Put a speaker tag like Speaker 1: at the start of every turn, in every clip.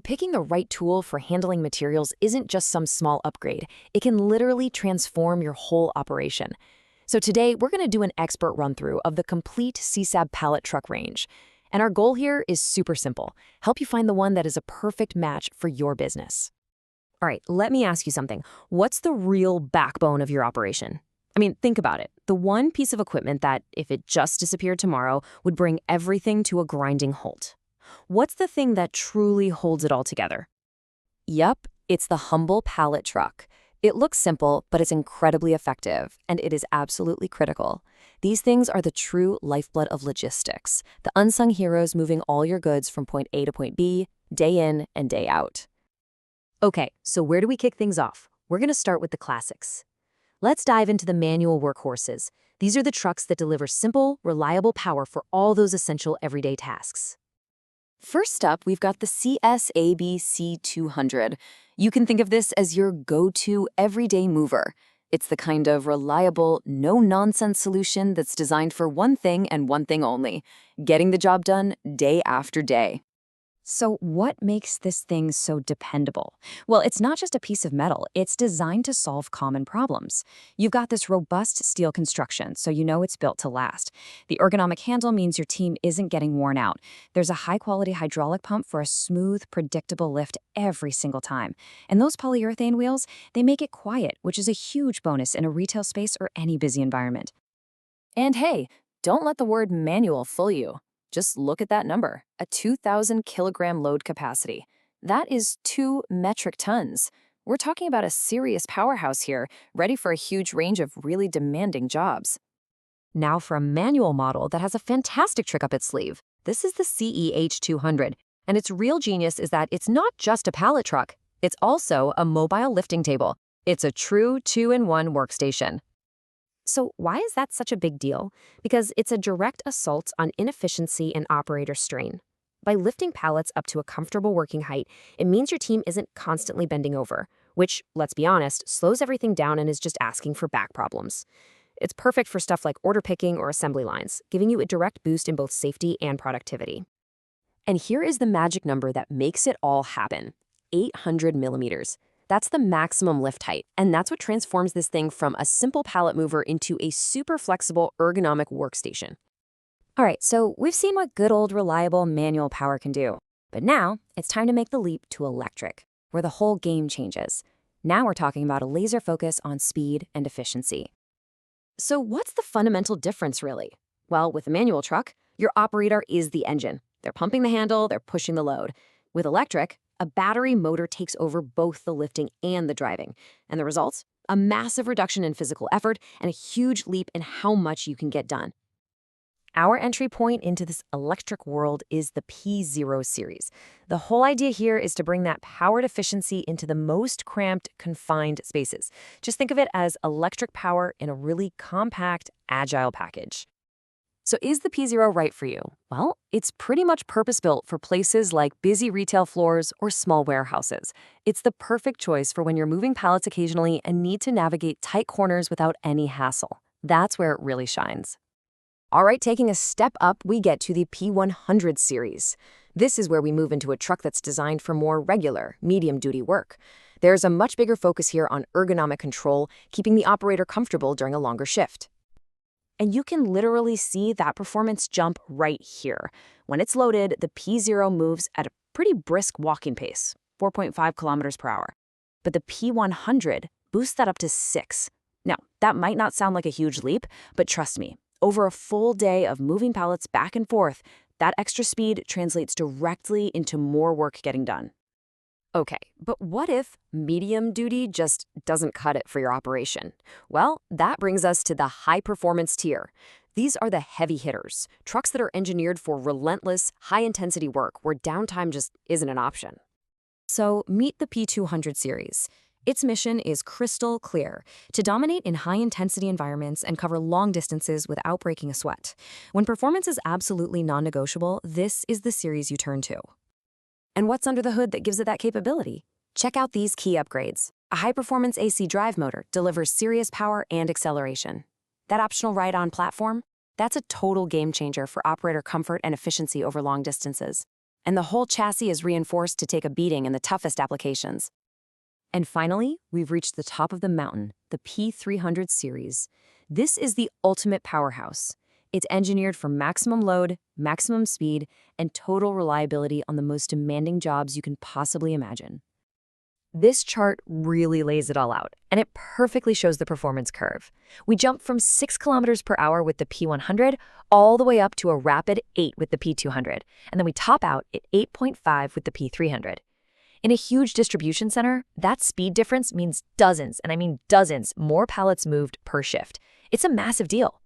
Speaker 1: Picking the right tool for handling materials isn't just some small upgrade. It can literally transform your whole operation. So today, we're going to do an expert run-through of the complete CESAB pallet truck range. And our goal here is super simple: help you find the one that is a perfect match for your business.
Speaker 2: All right, let me ask you something. What's the real backbone of your operation? I mean, think about it. The one piece of equipment that, if it just disappeared tomorrow, would bring everything to a grinding halt. What's the thing that truly holds it all together?
Speaker 1: Yup, it's the humble pallet truck. It looks simple, but it's incredibly effective, and it is absolutely critical. These things are the true lifeblood of logistics, the unsung heroes moving all your goods from point A to point B, day in and day out.
Speaker 2: Okay, so where do we kick things off? We're going to start with the classics. Let's dive into the manual workhorses. These are the trucks that deliver simple, reliable power for all those essential everyday tasks.
Speaker 1: First up, we've got the CESAB C200. You can think of this as your go-to everyday mover. It's the kind of reliable, no-nonsense solution that's designed for one thing and one thing only: getting the job done day after day.
Speaker 2: So what makes this thing so dependable? Well, it's not just a piece of metal. It's designed to solve common problems. You've got this robust steel construction, so you know it's built to last. The ergonomic handle means your team isn't getting worn out. There's a high-quality hydraulic pump for a smooth, predictable lift every single time. And those polyurethane wheels, they make it quiet, which is a huge bonus in a retail space or any busy environment.
Speaker 1: And hey, don't let the word manual fool you. Just look at that number, a 2,000 kilogram load capacity. That is 2 metric tons. We're talking about a serious powerhouse here, ready for a huge range of really demanding jobs.
Speaker 2: Now for a manual model that has a fantastic trick up its sleeve. This is the CEH200, and its real genius is that it's not just a pallet truck. It's also a mobile lifting table. It's a true 2-in-1 workstation. So why is that such a big deal? Because it's a direct assault on inefficiency and operator strain. By lifting pallets up to a comfortable working height, it means your team isn't constantly bending over, which, let's be honest, slows everything down and is just asking for back problems. It's perfect for stuff like order picking or assembly lines, giving you a direct boost in both safety and productivity. And here is the magic number that makes it all happen: 800 millimeters. That's the maximum lift height, and that's what transforms this thing from a simple pallet mover into a super flexible, ergonomic workstation. All right, so we've seen what good old reliable manual power can do. But now, it's time to make the leap to electric, where the whole game changes. Now we're talking about a laser focus on speed and efficiency. So what's the fundamental difference, really? Well, with a manual truck, your operator is the engine. They're pumping the handle, they're pushing the load. With electric, a battery motor takes over both the lifting and the driving. And the results? A massive reduction in physical effort and a huge leap in how much you can get done. Our entry point into this electric world is the P0 series. The whole idea here is to bring that powered efficiency into the most cramped, confined spaces. Just think of it as electric power in a really compact, agile package. So is the P0 right for you? Well, it's pretty much purpose-built for places like busy retail floors or small warehouses. It's the perfect choice for when you're moving pallets occasionally and need to navigate tight corners without any hassle. That's where it really shines. All right, taking a step up, we get to the P100 series. This is where we move into a truck that's designed for more regular, medium-duty work. There's a much bigger focus here on ergonomic control, keeping the operator comfortable during a longer shift. And you can literally see that performance jump right here. When it's loaded, the P0 moves at a pretty brisk walking pace, 4.5 kilometers per hour. But the P100 boosts that up to 6. Now, that might not sound like a huge leap, but trust me, over a full day of moving pallets back and forth, that extra speed translates directly into more work getting done. Okay, but what if medium duty just doesn't cut it for your operation? Well, that brings us to the high-performance tier. These are the heavy hitters, trucks that are engineered for relentless, high-intensity work where downtime just isn't an option. So meet the P200 series. Its mission is crystal clear: to dominate in high-intensity environments and cover long distances without breaking a sweat. When performance is absolutely non-negotiable, this is the series you turn to. And what's under the hood that gives it that capability? Check out these key upgrades. A high-performance AC drive motor delivers serious power and acceleration. That optional ride-on platform? That's a total game changer for operator comfort and efficiency over long distances.
Speaker 1: And the whole chassis is reinforced to take a beating in the toughest applications.
Speaker 2: And finally, we've reached the top of the mountain, the P300 series. This is the ultimate powerhouse. It's engineered for maximum load, maximum speed, and total reliability on the most demanding jobs you can possibly imagine. This chart really lays it all out, and it perfectly shows the performance curve. We jump from 6 kilometers per hour with the P100 all the way up to a rapid 8 with the P200, and then we top out at 8.5 with the P300. In a huge distribution center, that speed difference means dozens, and I mean dozens, more pallets moved per shift. It's a massive deal.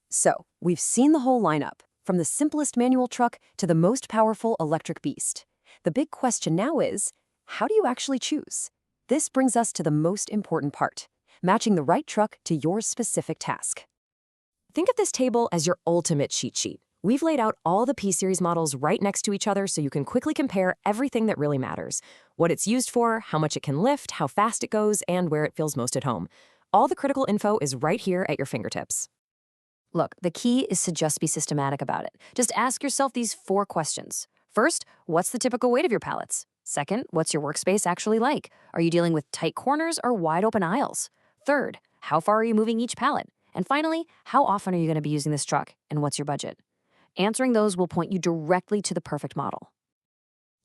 Speaker 2: So, we've seen the whole lineup, from the simplest manual truck to the most powerful electric beast. The big question now is, how do you actually choose? This brings us to the most important part, matching the right truck to your specific task. Think of this table as your ultimate cheat sheet. We've laid out all the P-Series models right next to each other so you can quickly compare everything that really matters. What it's used for, how much it can lift, how fast it goes, and where it feels most at home. All the critical info is right here at your fingertips. Look, the key is to just be systematic about it. Just ask yourself these 4 questions. First, what's the typical weight of your pallets? Second, what's your workspace actually like? Are you dealing with tight corners or wide open aisles? Third, how far are you moving each pallet? And finally, how often are you going to be using this truck, and what's your budget? Answering those will point you directly to the perfect model.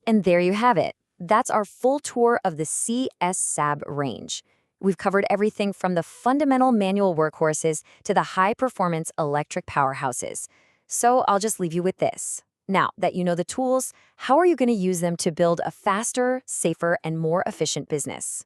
Speaker 2: And there you have it. That's our full tour of the CESAB range. We've covered everything from the fundamental manual workhorses to the high-performance electric powerhouses. So I'll just leave you with this. Now that you know the tools, how are you going to use them to build a faster, safer, and more efficient business?